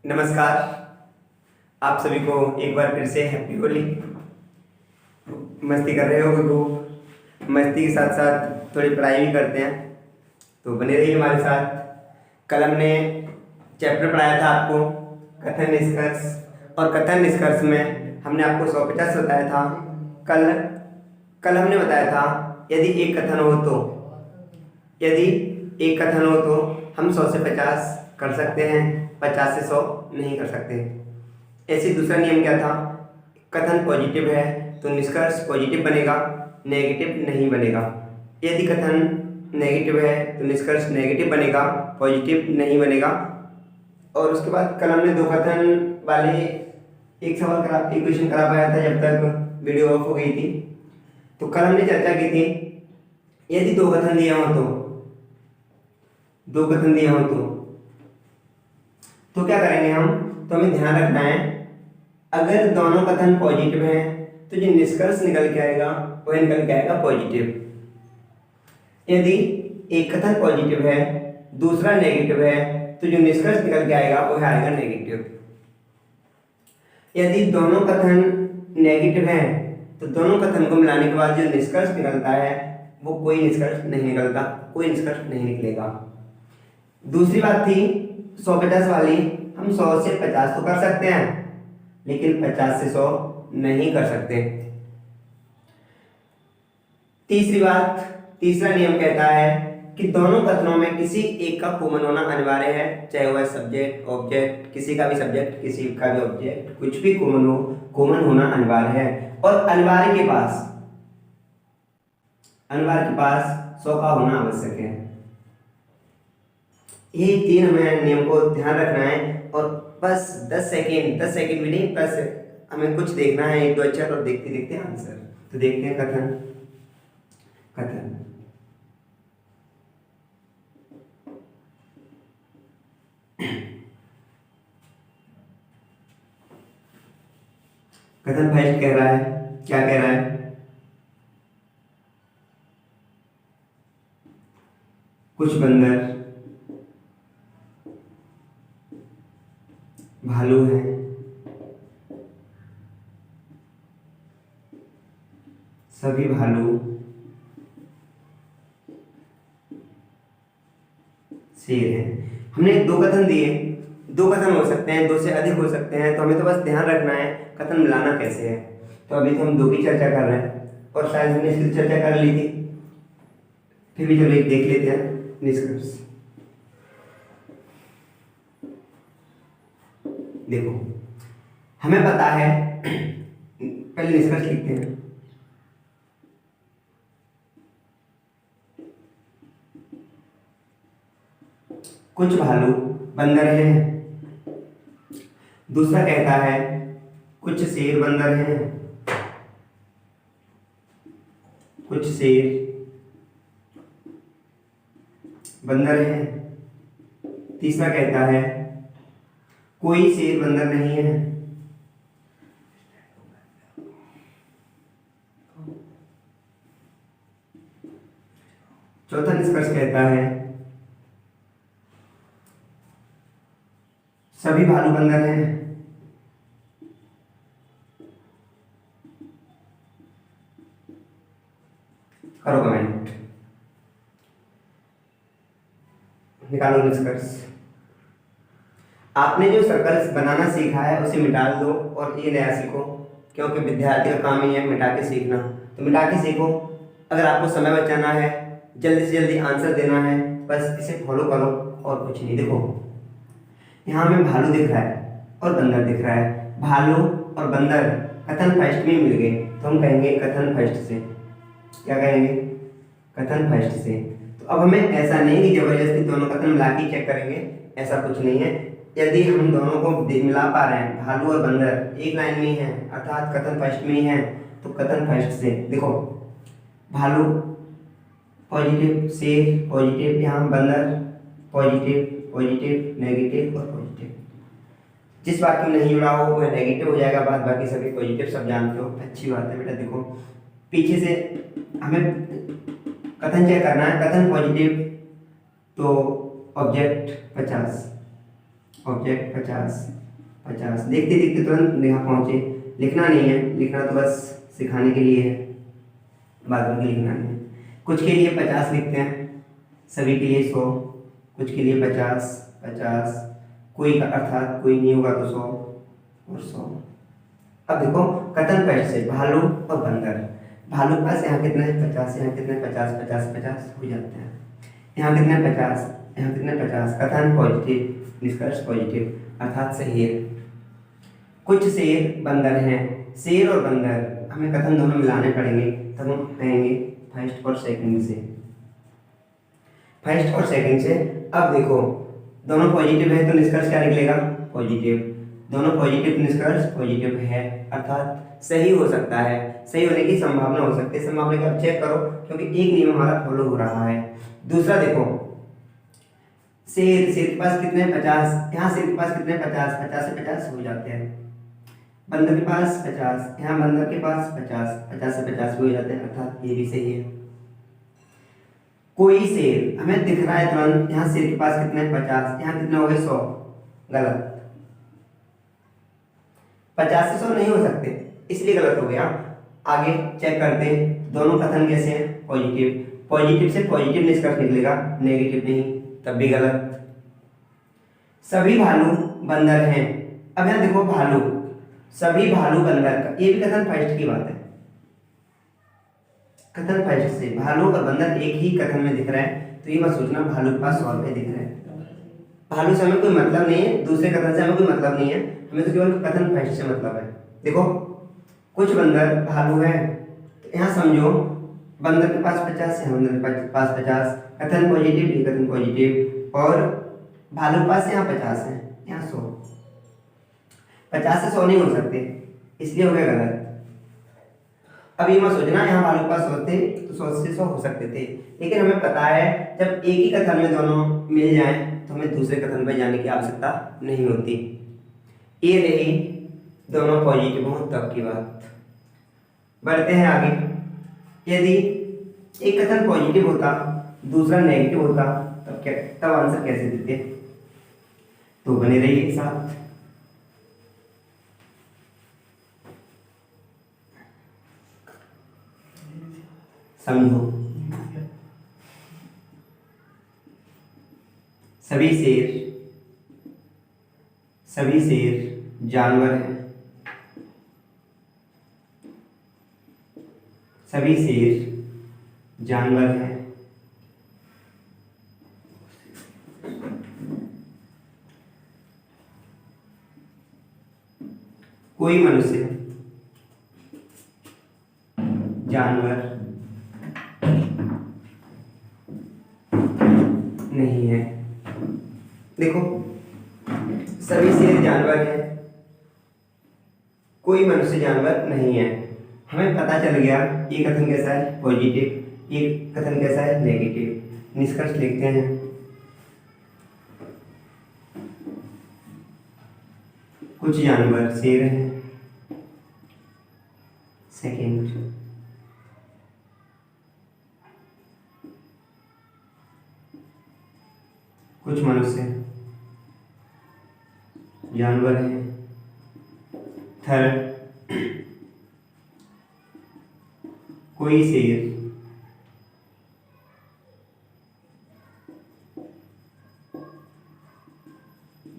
नमस्कार। आप सभी को एक बार फिर से हैप्पी होली। मस्ती कर रहे हो खूब। मस्ती के साथ साथ थोड़ी पढ़ाई भी करते हैं, तो बने रहिए हमारे साथ। कल हमने चैप्टर पढ़ाया था आपको कथन निष्कर्ष, और कथन निष्कर्ष में हमने आपको 150 बताया था। कल कल हमने बताया था यदि एक कथन हो तो हम 100 से 50 कर सकते हैं, 50 से 100 नहीं कर सकते। ऐसे दूसरा नियम क्या था, कथन पॉजिटिव है तो निष्कर्ष पॉजिटिव बनेगा, नेगेटिव नहीं बनेगा। यदि कथन नेगेटिव है तो निष्कर्ष नेगेटिव बनेगा, पॉजिटिव नहीं बनेगा। और उसके बाद कल हमने दो कथन वाले एक क्वेश्चन करा पाया था जब तक वीडियो ऑफ हो गई थी। तो कल हमने चर्चा की थी यदि दो कथन दिए हों तो क्या करेंगे हम। तो हमें ध्यान रखना है, अगर दोनों कथन पॉजिटिव हैं तो जो निष्कर्ष निकल के आएगा वह निकल के आएगा पॉजिटिव। यदि एक कथन पॉजिटिव है दूसरा नेगेटिव है तो जो निष्कर्ष निकल के आएगा वह आएगा नेगेटिव। यदि दोनों कथन नेगेटिव हैं तो दोनों कथन को मिलाने के बाद जो निष्कर्ष निकलता है वो कोई निष्कर्ष नहीं निकलेगा। दूसरी बात थी 150 वाली, हम 100 से 50 तो कर सकते हैं लेकिन 50 से 100 नहीं कर सकते। तीसरा नियम कहता है कि दोनों कथनों में किसी एक का कॉमन होना अनिवार्य है, चाहे वह सब्जेक्ट ऑब्जेक्ट, किसी का भी सब्जेक्ट किसी का भी ऑब्जेक्ट, कुछ भी कॉमन होना अनिवार्य है। और अनिवार्य के पास 100 का होना आवश्यक है। ये तीन हमें नियम को ध्यान रखना है। और बस 10 सेकेंड भी नहीं, बस हमें कुछ देखना है, एक दो अक्षर, और देखते देखते आंसर। तो देखते हैं कथन कथन फर्स्ट कह रहा है, क्या कह रहा है, कुछ बंदर भालू हैं, सभी भालू शेर हैं। हमने दो कथन दिए, दो कथन हो सकते हैं, दो से अधिक हो सकते हैं, तो हमें तो बस ध्यान रखना है कथन मिलाना कैसे है। तो अभी तो हम दो की चर्चा कर रहे हैं और शायद हमने इसकी चर्चा कर ली थी, फिर भी चलो एक देख लेते हैं निष्कर्ष। देखो हमें पता है, पहले निष्कर्ष लिखते हैं। कुछ भालू बंदर हैं। दूसरा कहता है कुछ शेर बंदर हैं, कुछ शेर बंदर हैं। तीसरा कहता है कोई शेर बंदर नहीं है। चौथा निष्कर्ष कहता है सभी भालू बंदर हैं। करो कमेंट, निकालो निष्कर्ष। आपने जो सर्कल्स बनाना सीखा है उसे मिटा दो और ये नया सीखो, क्योंकि विद्यार्थी का काम ही है मिटा के सीखना। तो मिटा के सीखो। अगर आपको समय बचाना है, जल्दी से जल्दी आंसर देना है, बस इसे फॉलो करो और कुछ नहीं। देखो यहाँ हमें भालू दिख रहा है और बंदर दिख रहा है। भालू और बंदर कथन फर्स्ट में मिल गए तो हम कहेंगे कथन फर्स्ट से। क्या कहेंगे? कथन फर्स्ट से। तो अब हमें ऐसा नहीं कि जबरदस्ती दोनों कथन मिला के चेक करेंगे, ऐसा कुछ नहीं है। यदि हम दोनों को मिला पा रहे हैं, भालू और बंदर एक लाइन में ही है अर्थात कथन फर्स्ट में ही है, तो कथन फर्स्ट से। देखो भालू पॉजिटिव, शेर पॉजिटिव, यहाँ बंदर पॉजिटिव नेगेटिव और पॉजिटिव। जिस वाक्य में नहीं जुड़ा हो वह नेगेटिव हो जाएगा, बाद बाकी सभी पॉजिटिव, सब जानते हो। अच्छी बात है बेटा। देखो पीछे से हमें कथन चेक करना है। कथन पॉजिटिव तो ऑब्जेक्ट 50, ऑब्जेक्ट 50, 50। देखते देखते तुरंत यहाँ पहुँचे। लिखना नहीं है, लिखना तो बस सिखाने के लिए है, बाद में लिखना नहीं है। कुछ के लिए 50 लिखते हैं, सभी के लिए 100, कुछ के लिए 50, 50, कोई का अर्थात कोई नहीं होगा तो 100 और 100। अब देखो कथन पेश से भालू और बंदर। भालू के पास यहाँ कितने 50, यहाँ कितने 50, 50, 50 हो जाते हैं। यहाँ कितने 50, यहाँ कितने 50। कथन पॉजिटिव, निष्कर्ष पॉजिटिव अर्थात सही है। कुछ शेर बंदर हैं। शेर और बंदर हमें कथन दोनों मिलाने पड़ेंगे, तब हम कहेंगे फर्स्ट और सेकंड से, फर्स्ट और सेकंड से। अब देखो दोनों पॉजिटिव है तो निष्कर्ष क्या निकलेगा, पॉजिटिव। दोनों पॉजिटिव, निष्कर्ष पॉजिटिव है अर्थात सही हो सकता है, सही होने की संभावना हो सकती है। संभावना का चेक करो क्योंकि एक नियम हमारा फॉलो हो रहा है। दूसरा देखो शेर, शेर के पास कितने 50, यहाँ शेर के पास कितने 50, 50 से 50 हो जाते हैं। बंदर के पास 50, यहाँ बंदर के पास 50, 50 से 50 भी हो जाते हैं अर्थात ये भी सही है। कोई शेर हमें दिख रहा है तुरंत, यहाँ शेर के पास कितने 50, यहाँ कितने हो गए 100, गलत। 50 से 100 नहीं हो सकते इसलिए गलत हो गया। आगे चेक करते हैं दोनों कथन कैसे हैं, पॉजिटिव। पॉजिटिव से पॉजिटिव निष्कर्ष निकलेगा, नेगेटिव नहीं, तब भी गलत। सभी भालू बंदर हैं। अब यहाँ देखो भालू, सभी भालू बंदर का, ये भी कथन फर्स्ट की बात है। कथन फर्स्ट से भालू और बंदर एक ही कथन में दिख रहा है, तो ये मत सोचना भालू के पास 100 रुपये दिख रहे हैं। भालू से हमें कोई मतलब नहीं है, दूसरे कथन से हमें कोई मतलब नहीं है, हमें तो केवल कथन फर्स्ट से मतलब है। देखो कुछ बंदर भालू है, तो यहाँ समझो बंदर के पास 50 है, बंदर के पास 50, कथन पॉजिटिव, ये कथन पॉजिटिव। और भालू के पास यहाँ 50 है, यहाँ 100। 50 से 100 नहीं हो सकते इसलिए हो गया गलत। अब ये मत सोचना यहाँ भालू के पास 100 थे तो 100 से 100 हो सकते थे, लेकिन हमें पता है जब एक ही कथन में दोनों मिल जाएं तो हमें दूसरे कथन पर जाने की आवश्यकता नहीं होती। ये रही दोनों पॉजिटिव हों तब की बात। बढ़ते हैं आगे। यदि एक कथन पॉजिटिव होता दूसरा नेगेटिव होता तब क्या, तब आंसर कैसे देते, तो बने रहिए साथ। समझो सभी शेर जानवर हैं। सभी शेर जानवर हैं। कोई मनुष्य जानवर नहीं है। देखो सभी शेर जानवर हैं, कोई मनुष्य जानवर नहीं है। हमें पता चल गया ये कथन कैसा है, पॉजिटिव, ये कथन कैसा है, नेगेटिव। निष्कर्ष लिखते हैं। कुछ जानवर शेर हैं, सेकंड। कुछ मनुष्य जानवर हैं, थर्ड। कोई शेर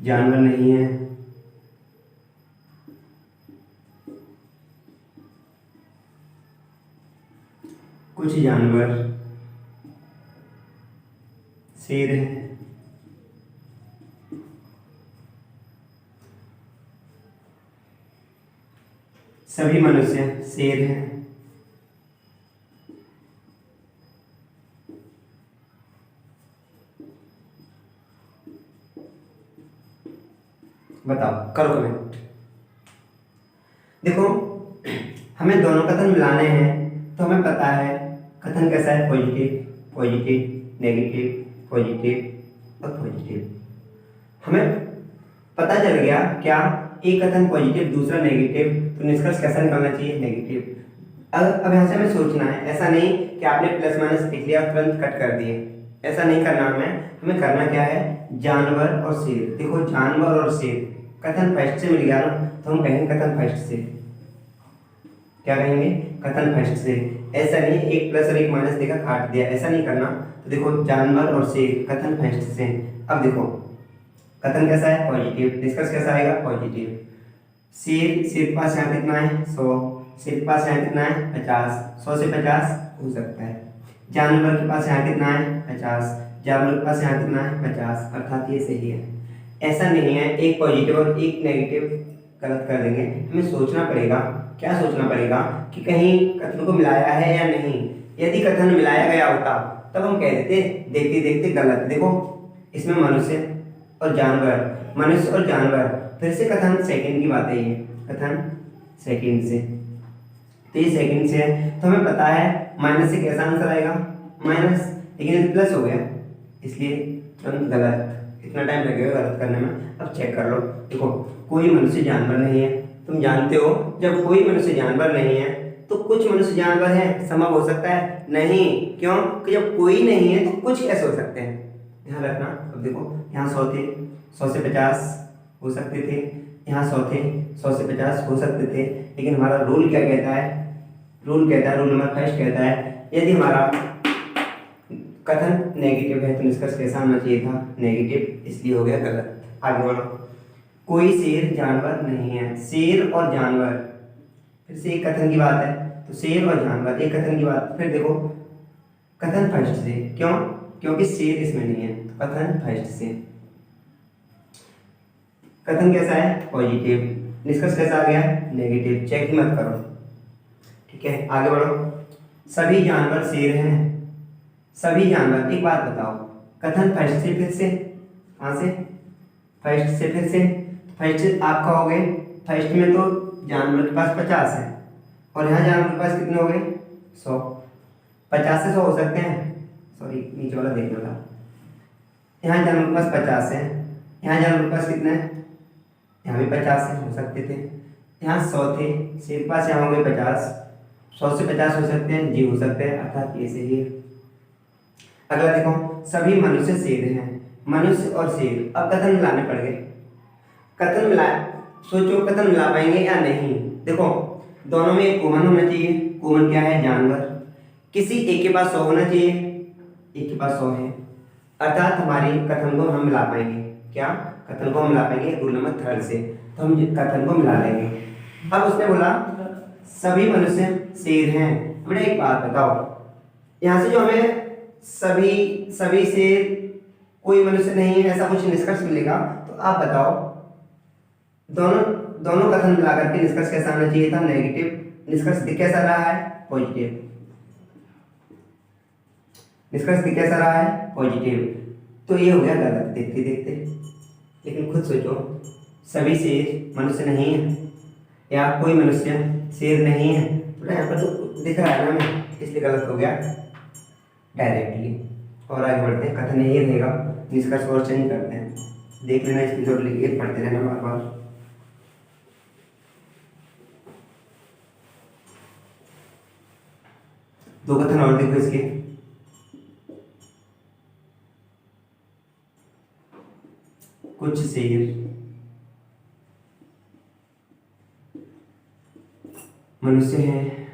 जानवर नहीं है। कुछ जानवर शेर हैं। सभी मनुष्य शेर हैं। बताओ, करो कमेंट। देखो हमें दोनों कथन मिलाने हैं तो हमें पता है कथन कैसा है, पॉजिटिव, पॉजिटिव, नेगेटिव, पॉजिटिव और पॉजिटिव। हमें पता चल गया क्या, एक कथन पॉजिटिव दूसरा नेगेटिव, तो निष्कर्ष कैसा निकालना चाहिए, नेगेटिव। अब यहाँ से हमें सोचना है, ऐसा नहीं कि आपने प्लस माइनस लिख लिया और तुरंत कट कर दिए, ऐसा नहीं करना हमें। हमें करना क्या है, जानवर और शेर। देखो जानवर और शेर कथन फर्स्ट से मिल गया ना, तो हम कहेंगे कथन फर्स्ट से। क्या कहेंगे, कथन फर्स्ट से। ऐसा नहीं एक प्लस और एक माइनस देकर काट दिया, ऐसा नहीं करना। तो देखो जानवर और शेर कथन फर्स्ट से। अब देखो कथन कैसा है, पॉजिटिव। निष्कर्ष कैसा आएगा, पॉजिटिव। शेर के पास यहाँ कितना है, 100। शेर के पास यहाँ कितना है, 50। 100 से 50 हो सकता है। जानवर के पास यहाँ कितना है, 50। जानवर के पास यहाँ कितना है, 50, अर्थात ये सही है। ऐसा नहीं है एक पॉजिटिव और एक नेगेटिव गलत कर देंगे। हमें सोचना पड़ेगा, क्या सोचना पड़ेगा कि कहीं कथन को मिलाया है या नहीं। यदि कथन मिलाया गया होता तब हम कह देते देखते देखते गलत। देखो इसमें मनुष्य और जानवर, मनुष्य और जानवर, फिर से कथन सेकंड की बात है, ये कथन सेकंड से। तो ये सेकंड से है, तो हमें पता है माइनस से कैसा आंसर आएगा, माइनस। लेकिन प्लस हो गया इसलिए तुरंत गलत। इतना टाइम लगेगा गलत करने में। अब चेक कर लो, देखो कोई मनुष्य जानवर नहीं है। तुम जानते हो जब कोई मनुष्य जानवर नहीं है तो कुछ मनुष्य जानवर है, संभव हो सकता है नहीं। क्यों कि जब कोई नहीं है तो कुछ कैसे हो सकते हैं, ध्यान रखना। अब देखो यहाँ 100 थे, 100 से 50 हो सकते थे। यहाँ 100 थे, 100 से 50 हो सकते थे। लेकिन हमारा रूल क्या कहता है, रूल कहता है, रूल नंबर फर्स्ट कहता है यदि हमारा कथन नेगेटिव है तो निष्कर्ष कैसा आना चाहिए था, नेगेटिव, इसलिए हो गया गलत। आगे बढ़ो। कोई शेर जानवर नहीं है। शेर और जानवर, फिर से एक कथन की बात है, तो शेर और जानवर एक कथन की बात। फिर देखो कथन फर्स्ट से, क्यों, क्योंकि शेर इसमें नहीं है, तो कथन फर्स्ट से। कथन कैसा है, पॉजिटिव। निष्कर्ष कैसा आ गया, नेगेटिव। चेक ही मत करो, ठीक है। आगे बढ़ो। सभी जानवर शेर हैं। सभी जानवर, एक बात बताओ, कथन फर्स्ट से फिर से, कहाँ से, फर्स्ट से फिर से। फर्स्ट आप कहोगे फर्स्ट में तो जानवर के पास 50 है और यहाँ जानवर के पास कितने हो गए, 100। 50 से 100 हो सकते हैं, सॉरी नीचे वाला देखना था। यहाँ जानवर के पास 50 है, यहाँ जानवर के पास कितने हैं, यहाँ भी 50 से हो सकते थे। यहाँ 100 थे, शेर के पास यहाँ हो गए 50। 100 से 50 हो सकते हैं, जी हो सकते हैं, अर्थात ये सही है। अगला देखो, सभी मनुष्य शेर हैं। मनुष्य और शेर, अब कथन मिलाने पड़ गए। कथन मिला, सोचो कथन मिला पाएंगे या नहीं। देखो दोनों में एक कॉमन होना चाहिए। कॉमन क्या है, जानवर। किसी एक के पास 100 होना चाहिए, एक के पास 100 है, अर्थात हमारी कथन को हम मिला पाएंगे। क्या, कथन को हम मिला पाएंगे रूल नंबर थर्ड से, तो हम कथन को मिला लेंगे। अब उसने बोला सभी मनुष्य शेर हैं। बेटा एक बात बताओ, यहाँ से जो हमें सभी शेर, कोई मनुष्य नहीं है, ऐसा कुछ निष्कर्ष मिलेगा, तो आप बताओ दोनों कथन मिलाकर के निष्कर्ष कैसा आना चाहिए था, नेगेटिव। निष्कर्ष दिख कैसा रहा है, पॉजिटिव। निष्कर्ष दिख कैसा रहा है, पॉजिटिव। तो ये हो गया गलत देखते देखते। लेकिन खुद सोचो, सभी शेर मनुष्य नहीं है या कोई मनुष्य शेर नहीं है, तो यहाँ पर तो दिख रहा है ना हमें, इसलिए गलत हो गया डायरेक्टली। और आगे बढ़ते हैं, कथन यही रहेगा, निष्कर्ष और चेंज करते हैं। देख लेना, इसकी जोड़ लिखिए, पढ़ते रहना बार बार। दो कथन और देखो इसके। कुछ शेर मनुष्य हैं,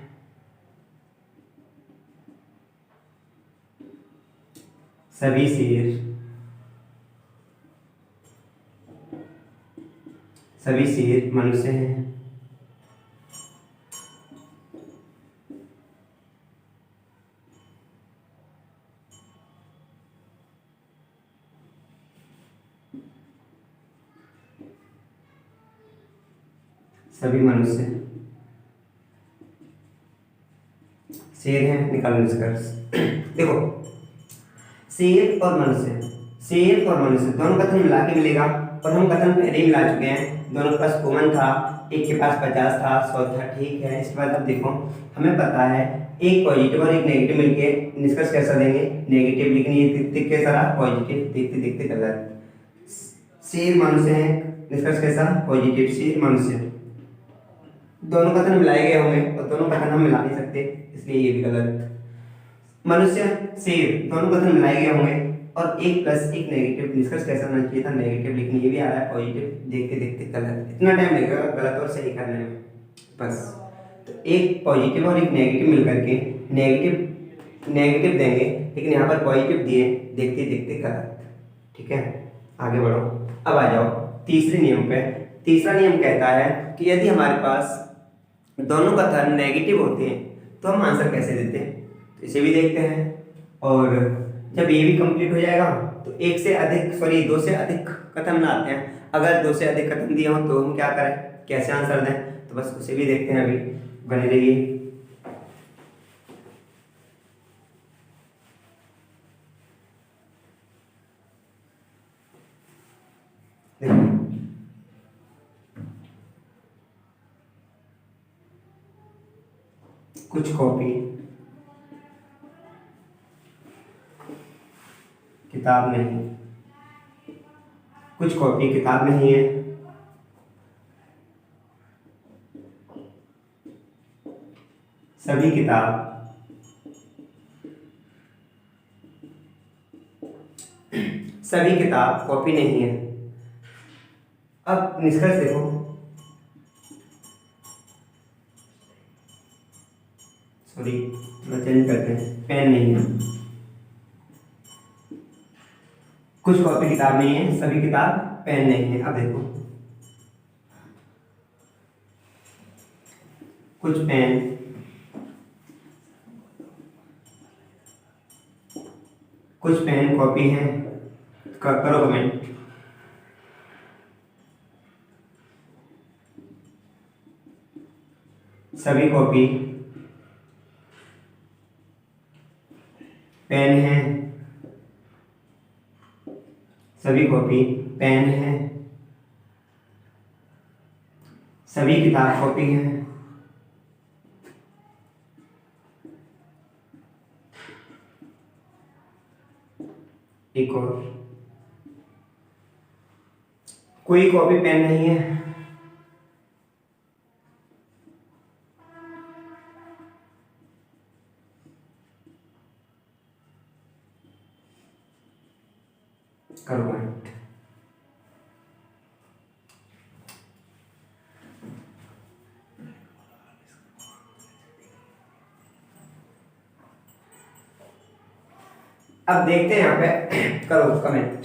सभी शेर मनुष्य हैं। सभी मनुष्य शेर हैं, निकालो निष्कर्ष। देखो शेर और मनुष्य दोनों कथन मिला के मिलेगा, और हम कथन पहले ही मिला चुके हैं। दोनों के पास कॉमन था, एक के पास 50 था, 100 था, ठीक है। इसके बाद अब देखो हमें पता है एक पॉजिटिव और एक नेगेटिव मिलके निष्कर्ष कैसा देंगे, नेगेटिव। लेकिन ये दिख कैसा रहा, पॉजिटिव। देखते देखते गलत। शेर मनुष्य है, निष्कर्ष कैसा, पॉजिटिव। शेर मनुष्य, दोनों कथन मिलाए गए होंगे और दोनों कथन हम मिला नहीं सकते, इसलिए ये भी गलत। मनुष्य शेर, दोनों कथन मिलाए गए होंगे और एक प्लस एक नेगेटिव। निष्कर्ष कैसा होना चाहिए था, नेगेटिव, लेकिन ये भी आ रहा है पॉजिटिव। देखते देखते गलत, इतना टाइम लगेगा गलत और सही करने में बस। तो एक पॉजिटिव और एक नेगेटिव मिलकर के नेगेटिव नेगेटिव देंगे, लेकिन यहाँ पर पॉजिटिव दिए, देखते देखते गलत। ठीक है, आगे बढ़ो। अब आ जाओ तीसरे नियम पे। तीसरा नियम कहता है कि यदि हमारे पास दोनों कथन नेगेटिव होते हैं तो हम आंसर कैसे देते हैं, तो इसे भी देखते हैं। और जब ये भी कंप्लीट हो जाएगा तो एक से अधिक सॉरी दो से अधिक कथन बनाते हैं। अगर दो से अधिक कथन दिए हों तो हम क्या करें, कैसे आंसर दें, तो बस उसे भी देखते हैं। अभी बने रहिए। कुछ कॉपी किताब नहीं, कुछ कॉपी किताब नहीं है। सभी किताब सभी किताब कॉपी नहीं है। अब निष्कर्ष देखो, सॉरी थोड़ा चेंज करते हैं, पेन नहीं है, कुछ कॉपी किताब नहीं है, सभी किताब पेन नहीं है। अब देखो, कुछ पेन कुछ पेन कॉपी हैं, करो कमेंट। सभी कॉपी पेन है, सभी कॉपी पेन है, सभी किताब कॉपी है। एक और, कोई कॉपी पेन नहीं है। करो कमेंट। अब देखते हैं यहाँ पे, करो कमेंट।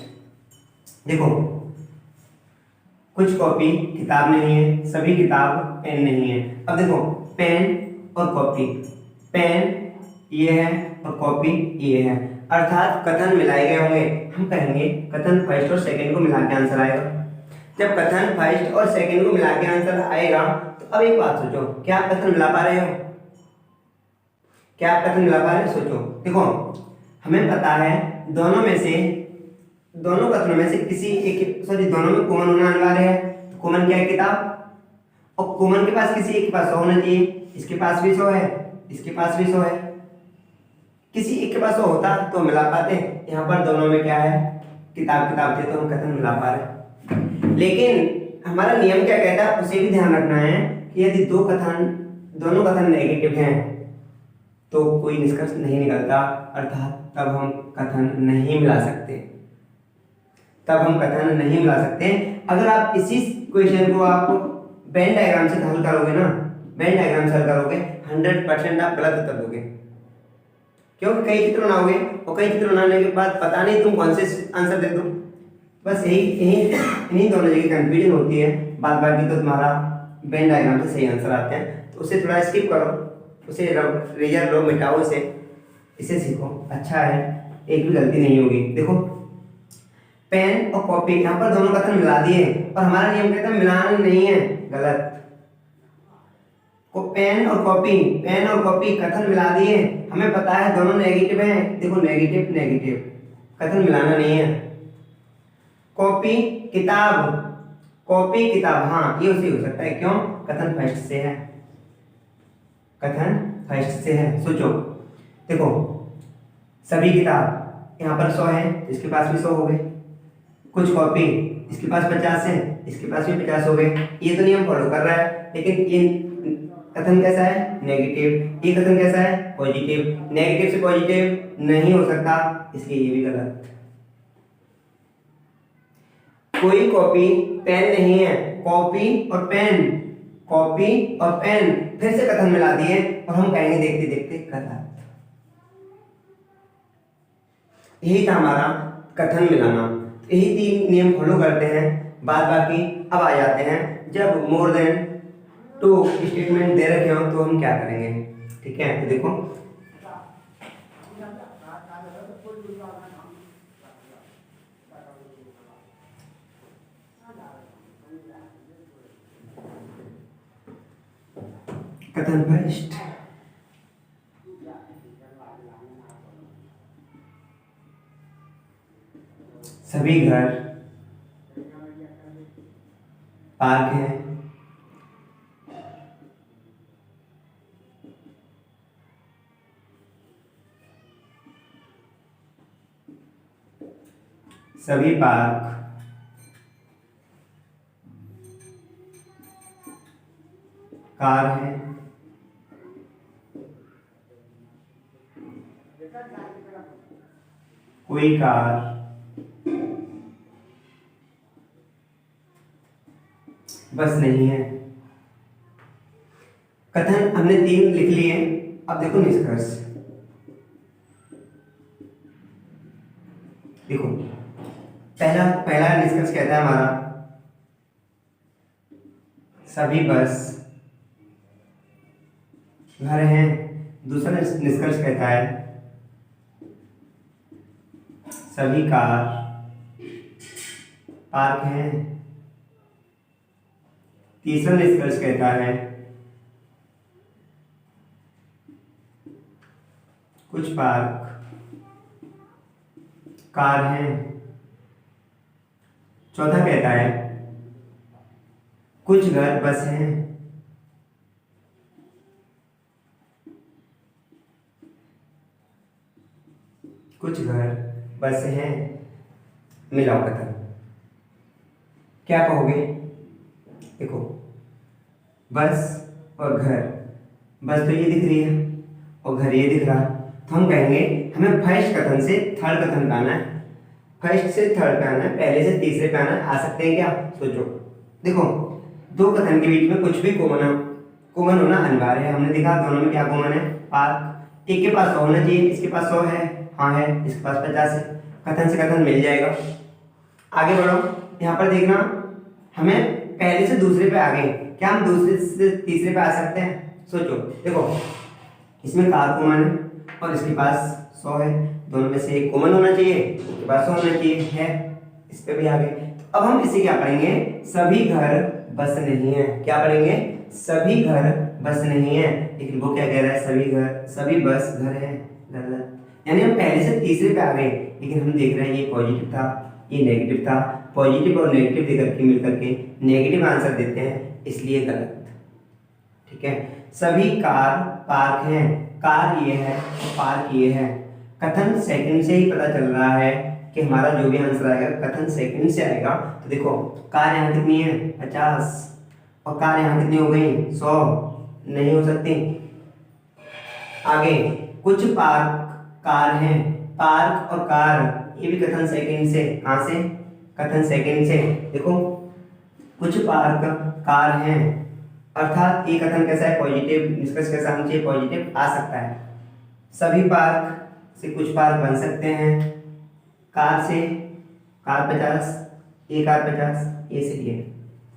देखो, कुछ कॉपी किताब नहीं है, सभी किताब पेन नहीं है। अब देखो, पेन और कॉपी, पेन ये है और कॉपी ये है, अर्थात कथन मिलाए गए होंगे। हम कहेंगे कथन फर्स्ट और सेकंड को मिला के आंसर आएगा। जब कथन फर्स्ट और सेकंड को मिला के आंसर आएगा तो अब एक बात सोचो, क्या आप कथन मिला पा रहे हो, क्या आप कथन मिला पा रहे हो, सोचो। देखो, हमें पता है दोनों कथनों में से किसी एक, सॉरी दोनों में कॉमन होना अनिवार्य है। तो कॉमन क्या है, किताब। और कॉमन के पास किसी एक के पास 100 होना चाहिए, इसके पास भी 100 है, इसके पास भी 100 है। किसी एक के पास 100 होता तो मिला पाते। यहाँ पर दोनों में क्या है, किताब किताब थे तो हम कथन मिला पा रहे। लेकिन हमारा नियम क्या कहता है, उसे भी ध्यान रखना है कि यदि दोनों कथन नेगेटिव हैं तो कोई निष्कर्ष नहीं निकलता, अर्थात तब हम कथन नहीं मिला सकते, अगर आप इसी क्वेश्चन को आप वेन डायग्राम से हल करोगे ना, वेन डायग्राम से हल करोगे 100% आप गलत उत्तर दोगे, क्योंकि कई चित्र बनाओगे और कई चित्र बनाने के बाद पता नहीं तुम कौन से आंसर दे दो। बस इन्हीं दोनों जगह कंफ्यूजन होती है। बाद बाकी तो तुम्हारा वेन डायग्राम से सही आंसर आते हैं। तो उसे थोड़ा स्किप करो, उसे रेजर लो, मिटाओ, इसे सीखो, अच्छा है, एक भी गलती नहीं होगी। देखो, पेन और कॉपी, यहाँ पर दोनों कथन मिला दिए और हमारा नियम कहता है मिलान नहीं है, गलत। पेन और कॉपी कथन मिला दिए, हमें पता है दोनों नेगेटिव हैं। देखो, नेगेटिव नेगेटिव, कथन मिलाना नहीं है। कॉपी किताब, हाँ ये उसे हो सकता है, क्यों, कथन फर्स्ट से है। सोचो, देखो, सभी किताब यहाँ पर 100 है, इसके पास भी 100 हो गए। कुछ कॉपी, इसके पास 50 है, इसके पास भी 50 हो गए। ये तो नियम फॉलो कर रहा है, लेकिन ये कथन कैसा है, नेगेटिव। ये कथन कैसा है, पॉजिटिव। नेगेटिव से पॉजिटिव नहीं हो सकता, इसलिए ये भी गलत। कोई कॉपी पेन नहीं है। कॉपी और पेन, कॉपी और पेन, फिर से कथन मिला दिए और हम कहेंगे देखते देखते गलत। यही था हमारा कथन मिलाना। यही 3 नियम फॉलो करते हैं। बाद बाकी अब आ जाते हैं जब मोर देन 2 स्टेटमेंट दे रखे हो तो हम क्या करेंगे। ठीक है, तो देखो कथन फर्स्ट, सभी घर पार्क हैं। सभी पार्क कार है। कोई कार बस नहीं है। कथन हमने 3 लिख लिए। अब देखो निष्कर्ष। देखो पहला पहला निष्कर्ष कहता है हमारा सभी बस घर हैं। दूसरा निष्कर्ष कहता है सभी कार पार्क हैं। तीसरा निष्कर्ष कहता है कुछ पार्क कार हैं। चौथा कहता है कुछ घर बस हैं। कुछ घर बस हैं। मिलाओ कथन। क्या कहोगे? देखो बस और घर, बस तो ये दिख रही है और घर ये दिख रहा है, तो हम कहेंगे हमें फर्स्ट कथन से थर्ड कथन पे आना है। फर्स्ट से थर्ड पे आना है, पहले से तीसरे पे आना है। आ सकते हैं क्या? सोचो। देखो 2 कथन के बीच में कुछ भी कॉमन होना अनिवार्य है। हमने देखा दोनों में क्या कॉमन है, पार्क। एक के पास 100 होना चाहिए, इसके पास 100 है, हाँ है, इसके पास 50 है। कथन से कथन मिल जाएगा। आगे बढ़ो, यहाँ पर देखना हमें पहले से दूसरे पे आ गए, क्या हम दूसरे से तीसरे पे आ सकते हैं? सोचो। देखो इसमें कार कॉमन है और इसके पास 100 है, दोनों में से एक कॉमन होना चाहिए, इसके पास 100 होना चाहिए, है, इस पे भी आ गए। तो अब हम इसे क्या पढ़ेंगे? सभी घर बस नहीं है। क्या पढ़ेंगे? सभी घर बस नहीं है। लेकिन वो क्या कह रहा है? सभी बस घर है। गलत। यानी हम पहले से तीसरे पे आ गए, लेकिन हम देख रहे हैं ये पॉजिटिव था, ये नेगेटिव था। पॉजिटिव और नेगेटिव देकर के मिलकर के नेगेटिव आंसर देते हैं, इसलिए गलत। ठीक है, सभी कार पार्क हैं। कार ये है और पार्क ये है। कथन सेकंड से ही पता चल रहा है कि हमारा जो भी आंसर आएगा कथन सेकंड से आएगा। तो देखो कार यहाँ कितनी है? 50, और कार यहाँ कितनी हो गई? 100। नहीं हो सकती। आगे कुछ पार्क कार हैं। पार्क और कार ये भी कथन सेकंड से। कहाँ से? कथन सेकंड से। देखो कुछ पार्क कार हैं, अर्थात ये कथन कैसा है? पॉजिटिव। निष्कर्ष कैसा होना चाहिए? पॉजिटिव आ सकता है। सभी पार्क से कुछ पार्क बन सकते हैं। कार से कार 50, ये कार 50, ये सही है।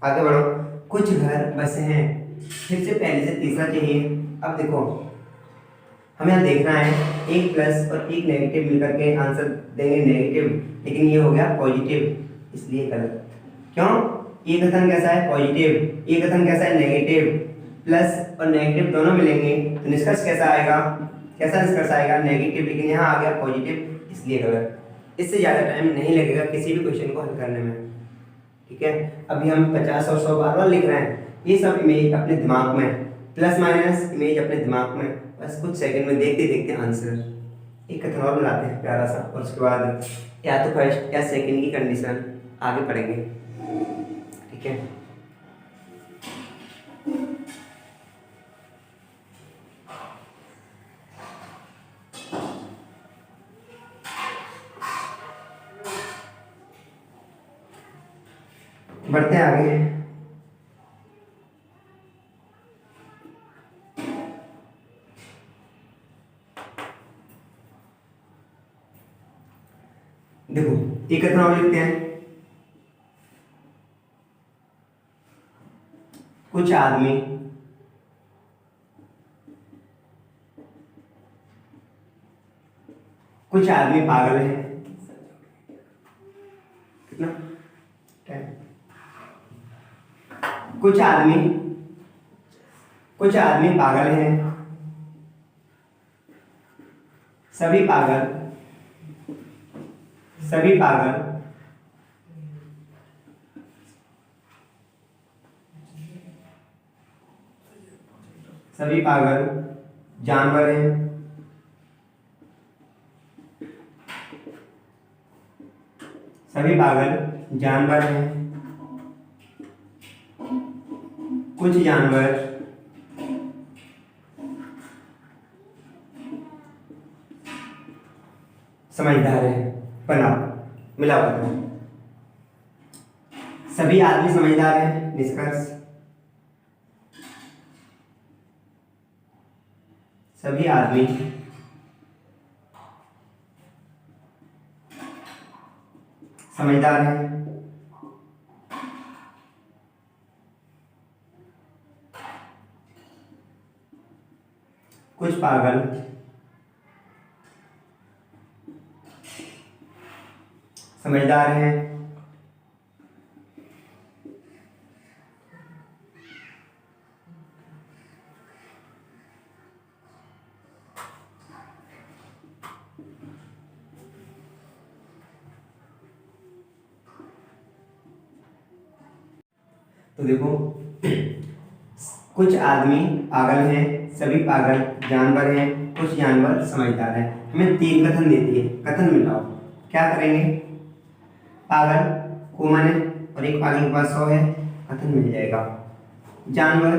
आगे बढ़ो, कुछ घर बस हैं। फिर से पहले से तीसरा चाहिए। अब देखो हमें यहाँ देखना है एक प्लस और एक नेगेटिव मिलकर के आंसर देंगे नेगेटिव, लेकिन ये हो गया पॉजिटिव, इसलिए गलत। क्यों? ये कथन कैसा है? पॉजिटिव। ये कथन कैसा है? नेगेटिव। प्लस और नेगेटिव दोनों मिलेंगे तो निष्कर्ष कैसा आएगा? कैसा निष्कर्ष आएगा? नेगेटिव। लेकिन यहाँ आ गया पॉजिटिव, इसलिए गलत। इससे ज़्यादा टाइम नहीं लगेगा किसी भी क्वेश्चन को हल करने में। ठीक है, अभी हम 50 और 100 बार बार लिख रहे हैं। ये सब इमेज अपने दिमाग में, प्लस माइनस इमेज अपने दिमाग में, बस कुछ सेकंड में देखते देखते आंसर। एक कथन और मिलाते हैं प्यारा सा, और उसके बाद या तो फर्स्ट या सेकंड की कंडीशन आगे पढ़ेंगे। ठीक है, देखो एक कथन और लिखते हैं। कुछ आदमी पागल हैं। कितना टाइम? कुछ आदमी पागल हैं। सभी पागल जानवर हैं। सभी पागल जानवर हैं। कुछ जानवर समझदार हैं। बनाओ, मिलाओ करो। सभी आदमी समझदार हैं। निष्कर्ष, सभी आदमी समझदार हैं। कुछ पागल समझदार हैं। तो देखो, कुछ आदमी पागल हैं, सभी पागल जानवर हैं, कुछ जानवर समझदार हैं। हमें 3 कथन देती है। कथन मिलाओ। क्या करेंगे? पागल कॉमन है और एक पागल के पास 100 है, कथन मिल जाएगा। जानवर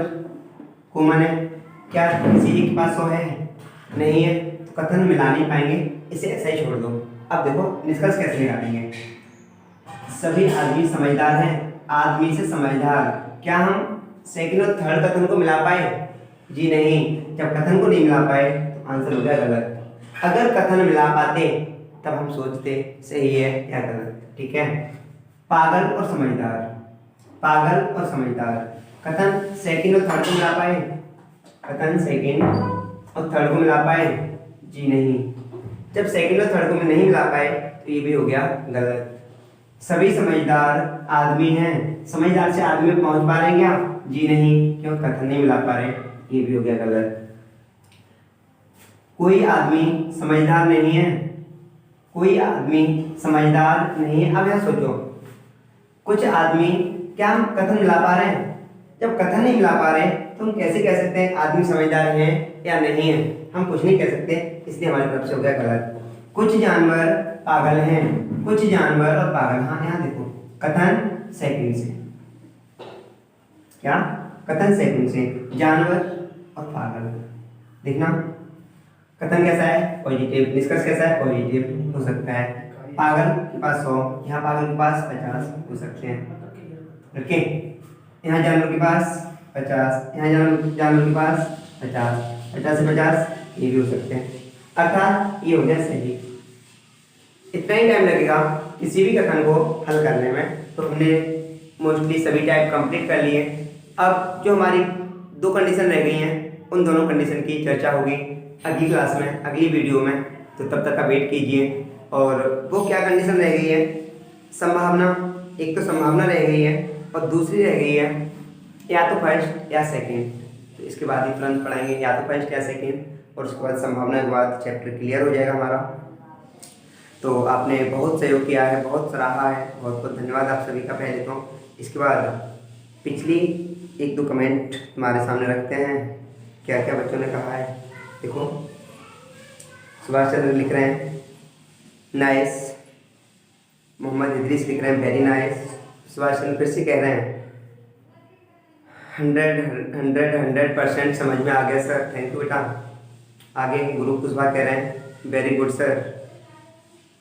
कॉमन है, क्या किसी एक के पास 100 है? नहीं है, तो कथन मिला नहीं पाएंगे, इसे ऐसा ही छोड़ दो। अब देखो निष्कर्ष कैसे निकालेंगे। सभी आदमी समझदार हैं। आदमी से समझदार, क्या हम सेकंड और थर्ड कथन को मिला पाए? जी नहीं। जब कथन को नहीं मिला पाए तो आंसर हो जाए गलत। अगर कथन मिला पाते तब हम सोचते सही है या गलत। ठीक है। पागल और समझदार, कथन सेकंड और थर्ड को मिला पाए? कथन सेकंड और थर्ड को मिला पाए? जी नहीं। जब सेकंड और थर्ड को नहीं मिला पाए तो ये भी हो गया गलत। सभी समझदार आदमी हैं, समझदार से आदमी में पहुंच पा रहे हैं क्या? जी नहीं, क्यों? कथन नहीं मिला पा रहे, ये भी हो गया गलत। कोई आदमी समझदार नहीं है। अब यहां सोचो, कुछ आदमी, क्या हम कथन मिला पा रहे हैं? जब कथन नहीं मिला पा रहे तो हम कैसे कह सकते हैं आदमी समझदार हैं या नहीं है? हम कुछ नहीं कह सकते, इसलिए हमारी तरफ से हो गया गलत। कुछ जानवर पागल हैं। कुछ जानवर और पागल, हाँ यहाँ देखो, कथन सेकंड से, क्या? कथन सेकंड से जानवर और पागल। देखना कथन कैसा है? पॉजिटिव। निष्कर्ष कैसा है? पॉजिटिव हो सकता है। पागल के पास 100, यहाँ पागल के पास 50 हो सकते हैं। ओके, यहाँ जानवर के पास 50, यहाँ जानवर के पास 50, 50 से 50 ये भी हो सकते हैं। अर्थात ये हो गया सही। इतना ही टाइम लगेगा किसी भी कथन को हल करने में। तो हमने मोस्टली सभी टाइप कंप्लीट कर लिए। अब जो हमारी 2 कंडीशन रह गई हैं, उन दोनों कंडीशन की चर्चा होगी अगली क्लास में, अगली वीडियो में। तो तब तक का वेट कीजिए। और वो क्या कंडीशन रह गई है? संभावना, एक तो संभावना रह गई है और दूसरी रह गई है या तो फर्स्ट या सेकेंड। तो इसके बाद ही तुरंत पढ़ाएंगे या तो फर्स्ट या सेकेंड, और उसके बाद संभावना के बाद चैप्टर क्लियर हो जाएगा हमारा। तो आपने बहुत सहयोग किया है, बहुत सराहा है, बहुत बहुत धन्यवाद आप सभी का पहले तो। इसके बाद पिछली 1-2 कमेंट तुम्हारे सामने रखते हैं, क्या क्या बच्चों ने कहा है। देखो, सुभाष चंद्र लिख रहे हैं नाइस, मोहम्मद इदरीस लिख रहे हैं वेरी नाइस। सुभाष चंद्र फिर से कह रहे हैं 100% समझ में आ गया सर, थैंक यू बेटा। आगे गुरु कुशवाहा कह रहे हैं very good sir.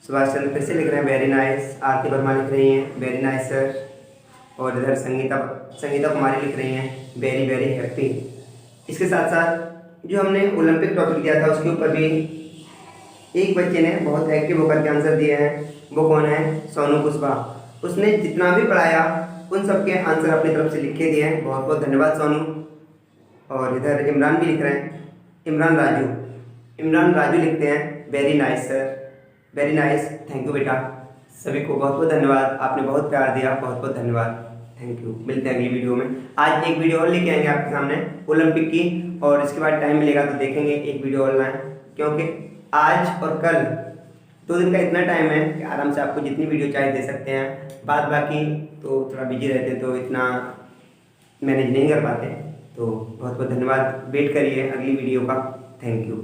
Subhash Chandra फिर से लिख रहे हैं वेरी नाइस। आरती वर्मा लिख रही हैं वेरी नाइस सर। और इधर संगीता कुमारी लिख रही हैं वेरी वेरी हैप्पी। इसके साथ साथ जो हमने ओलंपिक टॉपिक दिया था उसके ऊपर भी एक बच्चे ने बहुत एक्टिव होकर के आंसर दिए हैं। वो कौन है? सोनू कुशवाहा। उसने जितना भी पढ़ाया उन सब के आंसर अपनी तरफ से लिख के दिए हैं। बहुत बहुत धन्यवाद सोनू। और इधर इमरान भी लिख रहे हैं, इमरान राजू लिखते हैं, very nice sir, very nice, thank you बेटा। सभी को बहुत बहुत धन्यवाद, आपने बहुत प्यार दिया, बहुत बहुत धन्यवाद, थैंक यू। मिलते हैं अगली वीडियो में। आज एक वीडियो और लेके आएंगे आपके सामने ओलंपिक की, और इसके बाद टाइम मिलेगा तो देखेंगे एक वीडियो और लाएँ, क्योंकि आज और कल 2 दिन का इतना टाइम है कि आराम से आपको जितनी वीडियो चाहिए दे सकते हैं। बाद बाकी तो थोड़ा बिजी रहते तो इतना मैनेज नहीं कर पाते। तो बहुत बहुत धन्यवाद, वेट करिए अगली वीडियो का, थैंक यू।